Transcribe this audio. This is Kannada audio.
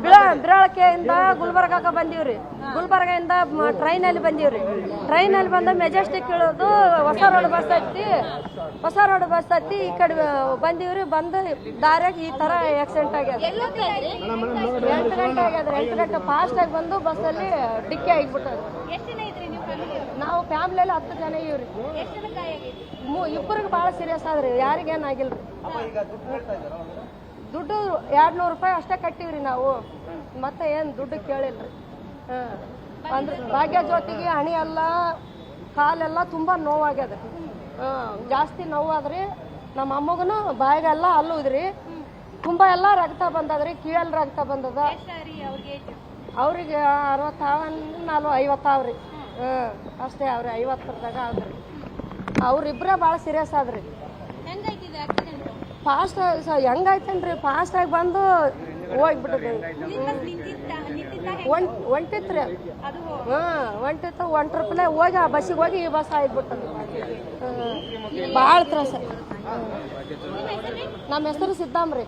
ಬಿಳಾಳಕೆಯಿಂದ ಗುಲ್ಬರ್ಗಕ್ಕೆ ಬಂದೀವ್ರಿ. ಗುಲ್ಬರ್ಗದಿಂದ ಟ್ರೈನಲ್ಲಿ ಬಂದೀವ್ರಿ. ಟ್ರೈನಲ್ಲಿ ಬಂದ ಮೆಜೆಸ್ಟಿಕ್ ಇಳೋದು ಹೊಸ ರೋಡ್ ಬಸ್ ಹತ್ತಿ ಈ ಕಡೆ ಬಂದೀವ್ರಿ. ಬಂದು ದಾರ್ಯಾಗ ಈ ತರ ಆಕ್ಸಿಡೆಂಟ್ ಆಗ್ಯದ. 8 ಗಂಟೆ ಆಗ್ಯದ್ರಿ. 8 ಗಂಟೆ ಫಾಸ್ಟ್ ಆಗಿ ಬಂದು ಬಸ್ಸಲ್ಲಿ ಡಿಕ್ಕಿ ಆಗಿಬಿಟ್ಟದ. ನಾವು ಫ್ಯಾಮಿಲಿಯಲ್ಲಿ 10 ಜನ ಇವ್ರಿ. ಇಬ್ಬರಿಗೆ ಭಾಳ ಸೀರಿಯಸ್ ಆದ್ರಿ, ಯಾರಿಗೇನಾಗಿಲ್ರಿ. ದುಡ್ಡು 200 ರೂಪಾಯಿ ಅಷ್ಟೇ ಕಟ್ಟಿವ್ರಿ ನಾವು, ಮತ್ತೆ ಏನು ದುಡ್ಡು ಕೇಳಿಲ್ರಿ. ಅಂದ್ರೆ ಭಾಗ್ಯ ಜ್ಯೋತಿಗೆ ಹಣಿ ಎಲ್ಲ ಕಾಲೆಲ್ಲ ತುಂಬ ನೋವಾಗ್ಯದ. ಜಾಸ್ತಿ ನೋವಾದ್ರಿ. ನಮ್ಮ ಅಮ್ಮಗನು ಬಾಯಿಗೆಲ್ಲ ಅಲ್ಲುದ್ರಿ, ತುಂಬ ಎಲ್ಲ ರಕ್ತ ಬಂದದ್ರಿ, ಕಿವಿಯಲ್ಲಿ ರಕ್ತ ಬಂದದ. ಅವ್ರಿಗೆ 60 ಅವ್ರಿ. ಅಷ್ಟೇ ಅವ್ರಿ, 50 ಆದ್ರಿ. ಅವ್ರಿಬ್ರೇ ಭಾಳ ಸೀರಿಯಸ್ ಆದ್ರಿ. ಫಾಸ್ಟ್ ಹೆಂಗಾಯ್ತೇನ್ರಿ, ಫಾಸ್ಟ್ ಆಗಿ ಬಂದು ಹೋಗ್ಬಿಟ್ಟದ್ರಿ. ಒಂಟಿತ್ರಿ. ಒಂಟಿತ್ತು. 1 ರೂಪಾಯಿ ಹೋಗಿ ಆ ಬಸ್ಸಿಗೆ ಹೋಗಿ ಈ ಬಸ್ ಆಗಿಬಿಟ್ಟದ್ರಿ. ಭಾಳ ತ್ರಾಸ. ನಮ್ಮ ಹೆಸರು ಸಿದ್ದಾಮ್ರಿ.